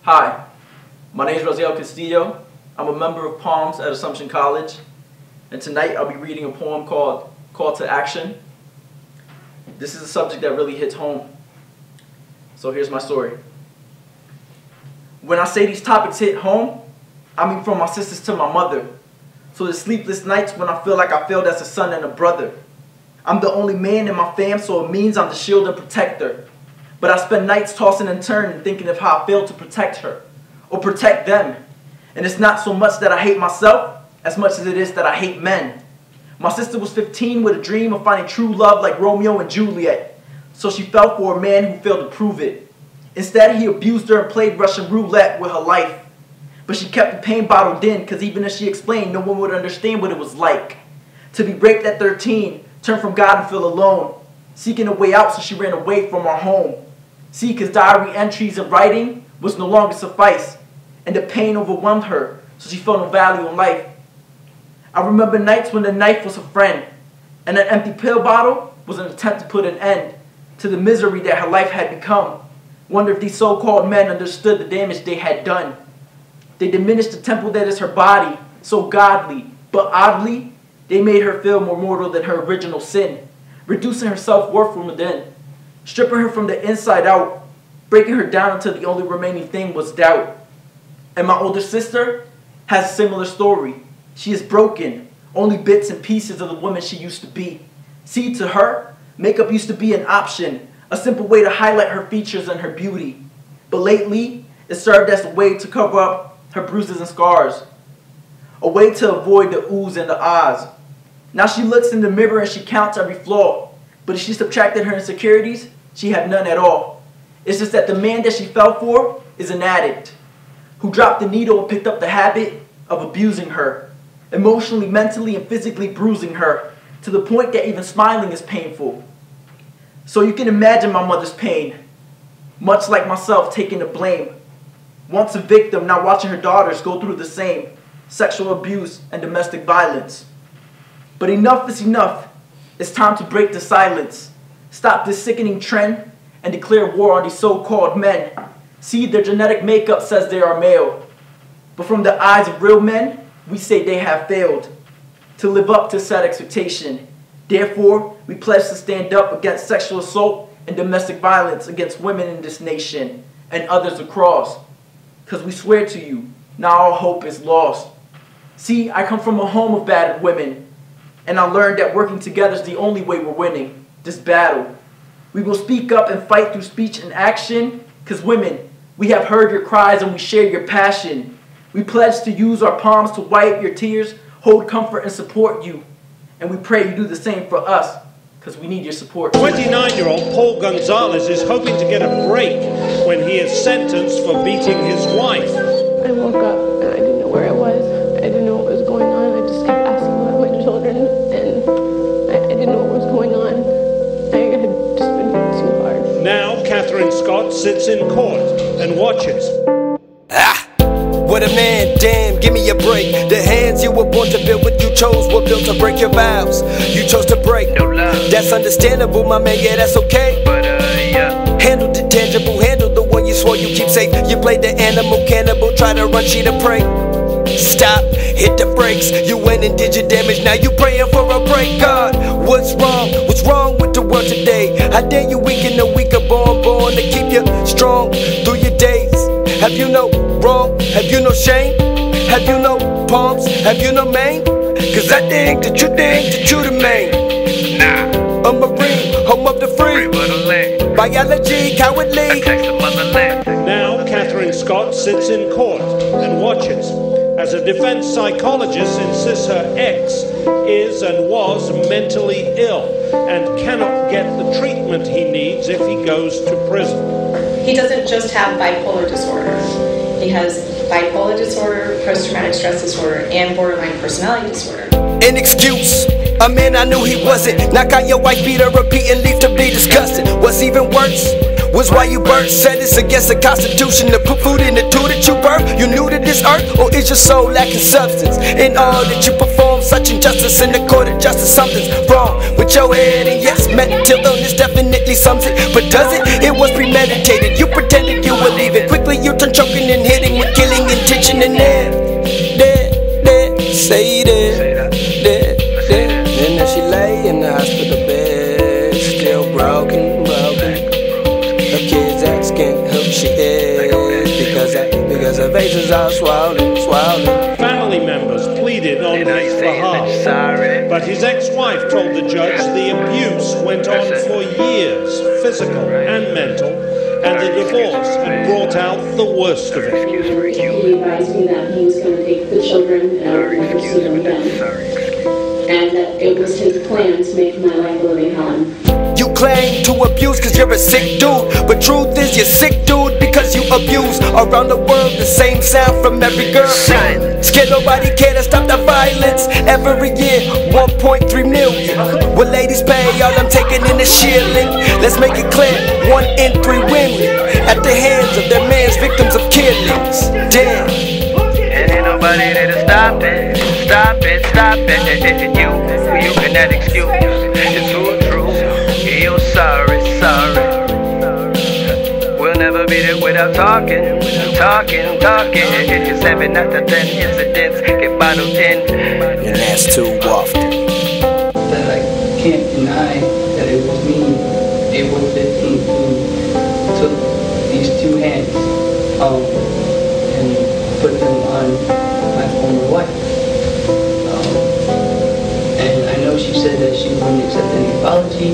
Hi, my name is Rosiel Castillo. I'm a member of Palms at Assumption College, and tonight I'll be reading a poem called Call to Action. This is a subject that really hits home. So here's my story. When I say these topics hit home, I mean from my sisters to my mother. So the sleepless nights when I feel like I failed as a son and a brother. I'm the only man in my fam, so it means I'm the shield and protector. But I spend nights tossing and turning, thinking of how I failed to protect her, or protect them. And it's not so much that I hate myself, as much as it is that I hate men. My sister was 15 with a dream of finding true love like Romeo and Juliet. So she fell for a man who failed to prove it. Instead, he abused her and played Russian roulette with her life. But she kept the pain bottled in, because even if she explained, no one would understand what it was like. To be raped at 13, turn from God and feel alone. Seeking a way out, so she ran away from our home. See, because diary entries and writing was no longer suffice, and the pain overwhelmed her, so she felt no value in life. I remember nights when the knife was a friend, and an empty pill bottle was an attempt to put an end to the misery that her life had become. Wonder if these so-called men understood the damage they had done. They diminished the temple that is her body, so godly, but oddly, they made her feel more mortal than her original sin, reducing her self-worth from within. Stripping her from the inside out, breaking her down until the only remaining thing was doubt. And my older sister has a similar story. She is broken, only bits and pieces of the woman she used to be. See, to her, makeup used to be an option, a simple way to highlight her features and her beauty. But lately, it served as a way to cover up her bruises and scars, a way to avoid the oohs and the ahs. Now she looks in the mirror and she counts every flaw. But if she subtracted her insecurities, she had none at all. It's just that the man that she fell for is an addict who dropped the needle and picked up the habit of abusing her, emotionally, mentally, and physically bruising her to the point that even smiling is painful. So you can imagine my mother's pain, much like myself taking the blame. Once a victim, now watching her daughters go through the same sexual abuse and domestic violence. But enough is enough. It's time to break the silence, stop this sickening trend, and declare war on these so-called men. See, their genetic makeup says they are male. But from the eyes of real men, we say they have failed to live up to said expectation. Therefore, we pledge to stand up against sexual assault and domestic violence against women in this nation and others across. Because we swear to you, now all hope is lost. See, I come from a home of battered women. And I learned that working together is the only way we're winning this battle. We will speak up and fight through speech and action, because women, we have heard your cries and we share your passion. We pledge to use our palms to wipe your tears, hold comfort and support you. And we pray you do the same for us, because we need your support. 29-year-old Paul Gonzalez is hoping to get a break when he is sentenced for beating his wife. I woke up and I didn't know where I was. I didn't know what was going on. I just kept asking about my children, and I didn't know what was going on. I had just been too hard. Now Catherine Scott sits in court and watches. What a man, damn, give me a break. The hands you were born to build, what you chose were built to break your vows. You chose to break. No love. That's understandable, my man, yeah, that's okay. But yeah. Handle the tangible, handle the one you swore you keep safe. You played the animal cannibal, try to run, she to prey. Stop, hit the brakes. You went and did your damage, now you praying for a break. God, what's wrong? What's wrong with the world today? How dare you weaken the weaker, born to keep you strong through your days? Have you no wrong? Have you no shame? Have you no palms? Have you no mane? Cause I think that you the main. Nah, a marine, home of the free. Biology, cowardly. Now Catherine Scott sits in court and watches as a defense psychologist insists her ex is and was mentally ill and cannot get the treatment he needs if he goes to prison. He doesn't just have bipolar disorder. He has bipolar disorder, post-traumatic stress disorder, and borderline personality disorder. An excuse, a man I knew he wasn't. Knock on your wife, beat her, repeat and leave to be disgusted. What's even worse was why you burnt. Said it's against the Constitution to put food in the two that you birth. You new to this earth, or is your soul lacking substance? In all that you perform, such injustice in the court of justice, something's wrong with your head. And yes, mental illness definitely sums it, but does it? It was premeditated. You pretended you were leaving. Quickly you turn choking in the hospital bed, still broken. Her kids asking who she is because her face is all swollen. Family members pleaded on his behalf, but his ex-wife told the judge the abuse went on for years, physical and mental, and the divorce had brought out the worst of it. He advised me that he was going to take the children and I would never see them again, and that it was his plan to make my life a living hell. You claim to abuse cause you're a sick dude, but truth is you're sick dude because you abuse. Around the world the same sound from every girl. Scared nobody care to stop the violence. Every year 1.3 million. What ladies pay, all I'm taking in is shilling. Let's make it clear, 1 in 3 women at the hands of their man's victims of killings. Damn. And ain't nobody there to stop it. You cannot excuse. It's so true. You're sorry. We'll never be there without talking. 7 out of 10 incidents get bottled in. And that's too often. That I can't deny that it was me, April 15th, who took these 2 hands and put them on my former wife. And I know she said that she wouldn't accept any apology.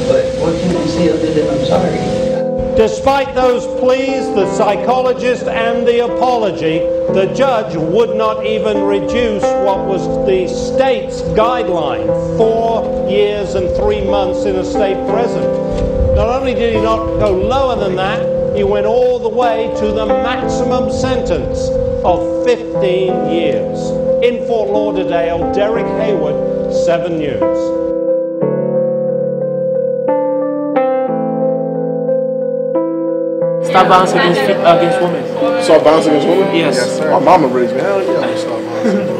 But what can I say other than I'm sorry? Despite those pleas, the psychologist and the apology, the judge would not even reduce what was the state's guideline, 4 years and 3 months in a state prison. Not only did he not go lower than that, he went all the way to the maximum sentence of 15 years. In Fort Lauderdale, Derek Hayward, 7 News. Stop violence against women. Stop violence against women? Yes. My mama raised me. Hell yeah, I'm gonna stop violence.